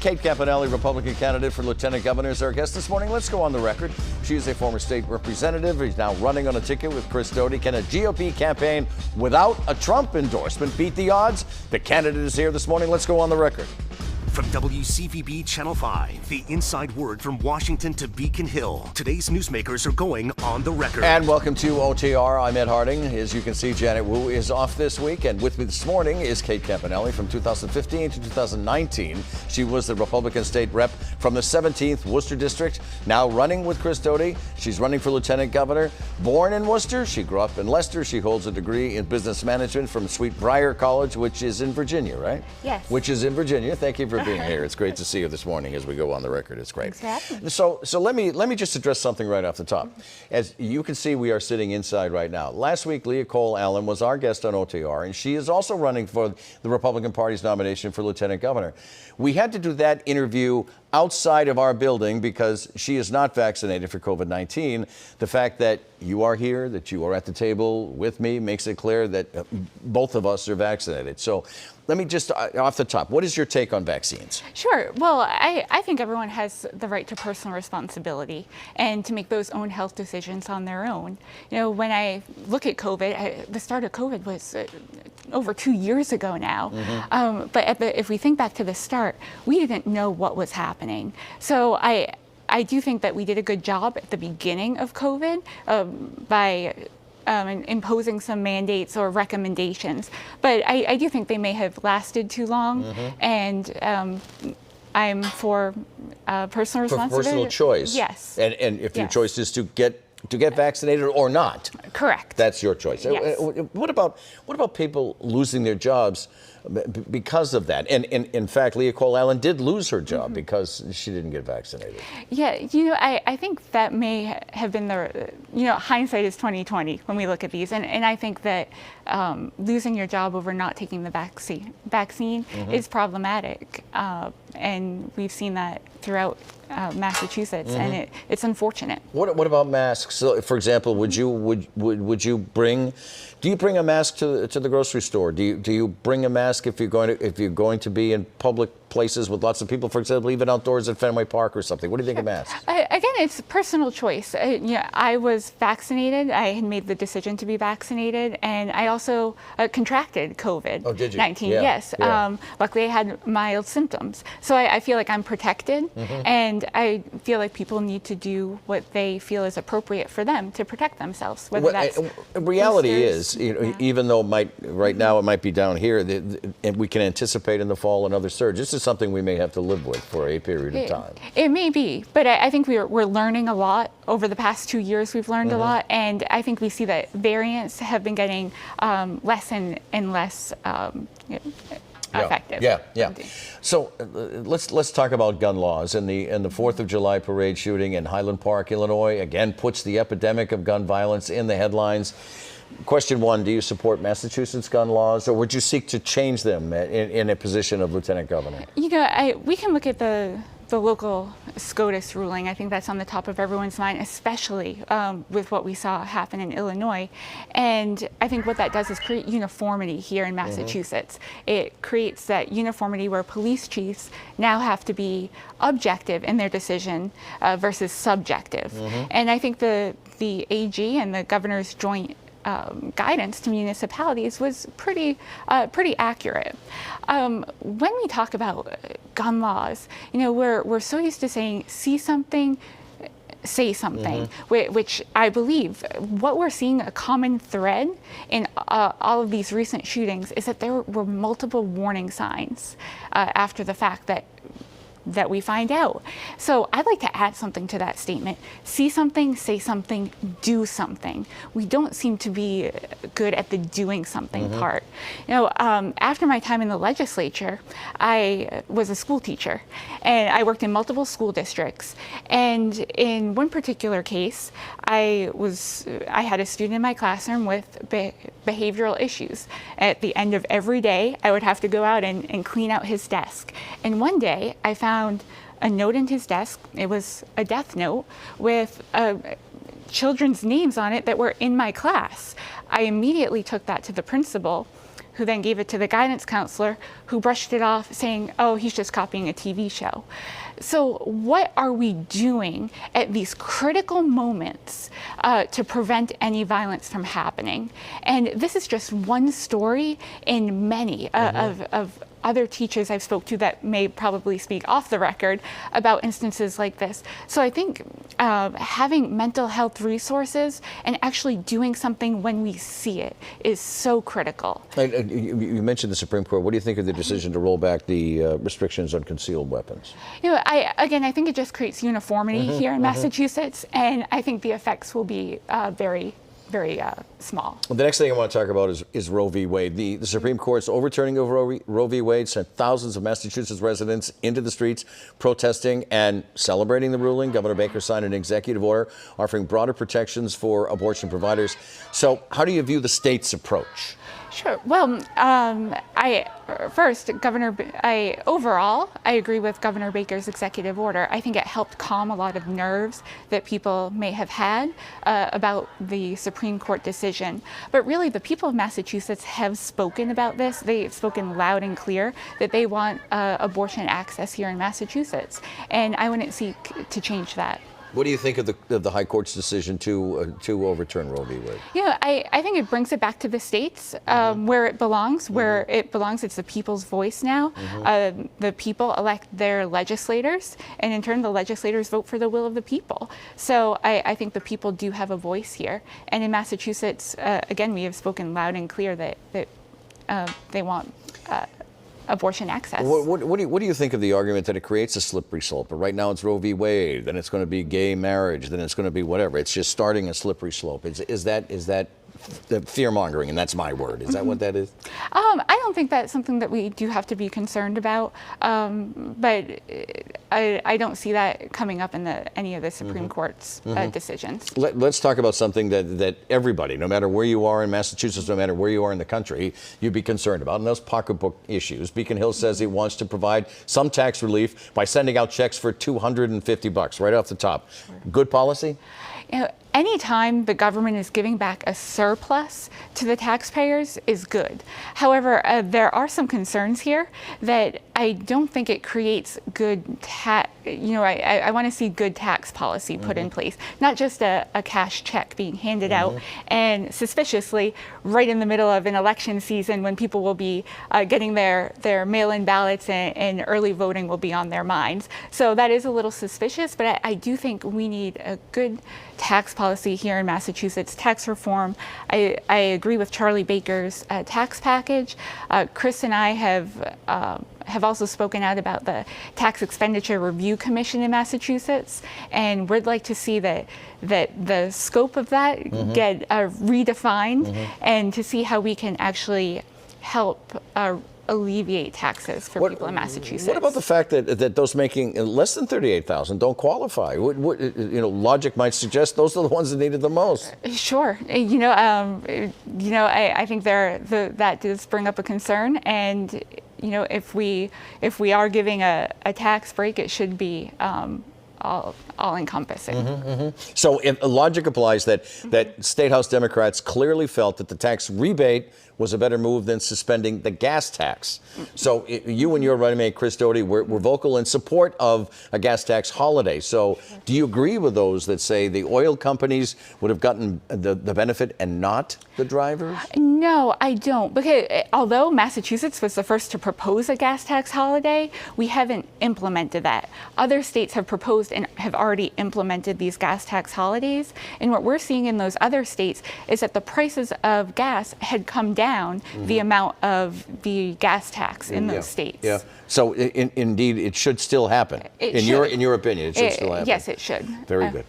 Kate Campanelli, Republican candidate for lieutenant governor, is our guest this morning. Let's go on the record. She is a former state representative. He's now running on a ticket with Chris Doughty. Can a GOP campaign without a Trump endorsement beat the odds? The candidate is here this morning. Let's go on the record. From WCVB Channel 5, the inside word from Washington to Beacon Hill. Today's newsmakers are going on the record. And welcome to OTR. I'm Ed Harding. As you can see, Janet Wu is off this week. And with me this morning is Kate Campanelli. From 2015 to 2019, she was the Republican state rep from the 17th Worcester District, now running with Chris Doughty. She's running for lieutenant governor. Born in Worcester, she grew up in Leicester. She holds a degree in business management from Sweetbriar College, which is in Virginia, right? Yes. Which is in Virginia. Thank you for being here. It's great to see you this morning as we go on the record. It's great. Exactly. So let me just address something right off the top. As you can see, we are sitting inside right now. Last week, Leah Cole Allen was our guest on OTR, and she is also running for the Republican Party's nomination for lieutenant governor. We had to do that interview outside of our building because she is not vaccinated for COVID-19. The fact that you are here, that you are at the table with me, makes it clear that both of us are vaccinated. So let me just, off the top, what is your take on vaccines? Sure. Well, I think everyone has the right to personal responsibility and to make those own health decisions on their own. You know, when I look at COVID, the start of COVID was over 2 years ago now. Mm-hmm. But if we think back to the start, we didn't know what was happening. So I do think that we did a good job at the beginning of COVID by imposing some mandates or recommendations. But I do think they may have lasted too long. Mm-hmm. And I'm for personal responsibility. For personal choice. Yes. And if your choice is to get vaccinated or not. Correct. That's your choice. Yes. What about people losing their jobs because of that? And in fact, Leah Cole Allen did lose her job mm-hmm. because she didn't get vaccinated. Yeah, you know, I think that may have been hindsight is 20/20 when we look at these, and I think that losing your job over not taking the vaccine mm-hmm. is problematic, and we've seen that throughout Massachusetts, mm-hmm. and it's unfortunate. What about masks? So, for example, would you bring? Do you bring a mask to the grocery store? Do you bring a mask if you're going to be in public places with lots of people, for example, even outdoors at Fenway Park or something? What do you think of masks? Again, it's personal choice. I was vaccinated. I had made the decision to be vaccinated, and I also contracted COVID-19. Oh, did you? Yeah. Yes. Yeah. Luckily, I had mild symptoms, so I feel like I'm protected, mm-hmm. and I feel like people need to do what they feel is appropriate for them to protect themselves. Whether that's reality boosters, is, even though right now it might be down here, and we can anticipate in the fall another surge. This is something we may have to live with for a period of time. It may be, but I think we're learning a lot. Over the past 2 years, we've learned mm-hmm. a lot, and I think we see that variants have been getting less and less effective. Yeah. So let's talk about gun laws. And the 4th of July parade shooting in Highland Park, Illinois, again puts the epidemic of gun violence in the headlines. Question one, do you support Massachusetts gun laws, or would you seek to change them in a position of lieutenant governor? You know, we can look at the local SCOTUS ruling. I think that's on the top of everyone's mind, especially with what we saw happen in Illinois. And I think what that does is create uniformity here in Massachusetts. Mm-hmm. It creates that uniformity where police chiefs now have to be objective in their decision versus subjective. Mm-hmm. And I think the AG and the governor's joint guidance to municipalities was pretty accurate. When we talk about gun laws, we're so used to saying, see something, say something, mm-hmm. which I believe what we're seeing a common thread in all of these recent shootings is that there were multiple warning signs after the fact that we find out. So I'd like to add something to that statement. See something, say something, do something. We don't seem to be good at the doing something mm-hmm. part. After my time in the legislature, I was a school teacher, and I worked in multiple school districts. And in one particular case, I had a student in my classroom with behavioral issues. At the end of every day, I would have to go out and clean out his desk. And one day, I found a note in his desk. It was a death note with children's names on it that were in my class. I immediately took that to the principal, who then gave it to the guidance counselor, who brushed it off saying, oh, he's just copying a TV show. So what are we doing at these critical moments to prevent any violence from happening? And this is just one story in many of other teachers I've spoke to that may probably speak off the record about instances like this. So I think having mental health resources and actually doing something when we see it is so critical. You mentioned the Supreme Court. What do you think of the decision to roll back the restrictions on concealed weapons? You know, I think it just creates uniformity here in Massachusetts, and I think the effects will be very small. Well, the next thing I want to talk about is Roe v. Wade. The Supreme Court's overturning of Roe v. Wade sent thousands of Massachusetts residents into the streets protesting and celebrating the ruling. Governor Baker signed an executive order offering broader protections for abortion providers. So how do you view the state's approach? Sure. Well, overall, I agree with Governor Baker's executive order. I think it helped calm a lot of nerves that people may have had about the Supreme Court decision. But really, the people of Massachusetts have spoken about this. They've spoken loud and clear that they want abortion access here in Massachusetts, and I wouldn't seek to change that. What do you think of the High Court's decision to overturn Roe v. Wade? Yeah, I think it brings it back to the states where it belongs. Where it belongs, it's the people's voice now. The people elect their legislators, and in turn, the legislators vote for the will of the people. So I think the people do have a voice here. And in Massachusetts, again, we have spoken loud and clear that they want abortion access. What do you think of the argument that it creates a slippery slope? But right now it's Roe v. Wade, then it's going to be gay marriage, then it's going to be whatever. It's just starting a slippery slope. Is that the fear-mongering, and that's my word. Is that what that is? I don't think that's something that we do have to be concerned about, but I don't see that coming up in any of the Supreme Court's decisions. Let's talk about something that everybody, no matter where you are in Massachusetts, no matter where you are in the country, you'd be concerned about, and those pocketbook issues. Beacon Hill says he wants to provide some tax relief by sending out checks for $250 right off the top. Good policy? You know, anytime the government is giving back a surplus to the taxpayers is good. However, there are some concerns here that I don't think it creates good tax. You know, I want to see good tax policy put in place, not just a cash check being handed out, and suspiciously right in the middle of an election season when people will be getting their mail-in ballots and early voting will be on their minds. So that is a little suspicious, but I do think we need a good tax policy here in Massachusetts. Tax reform, I agree with Charlie Baker's tax package. Chris and I have also spoken out about the Tax Expenditure Review Commission in Massachusetts, and we'd like to see that the scope of that get redefined, and to see how we can actually help alleviate taxes for people in Massachusetts. What about the fact that those making less than $38,000 don't qualify? Logic might suggest those are the ones that need it the most. Sure, I think that does bring up a concern, and if we are giving a tax break, it should be all encompassing. So if logic applies that State House Democrats clearly felt that the tax rebate was a better move than suspending the gas tax. So you and your running mate, Chris Doty, were vocal in support of a gas tax holiday. So do you agree with those that say the oil companies would have gotten the benefit and not the drivers? No, I don't. Because although Massachusetts was the first to propose a gas tax holiday, we haven't implemented that. Other states have proposed and have already implemented these gas tax holidays. And what we're seeing in those other states is that the prices of gas had come down the amount of the gas tax in those states. Yeah. So indeed, it should still happen. In your opinion, it should still happen. Yes, it should. Very good.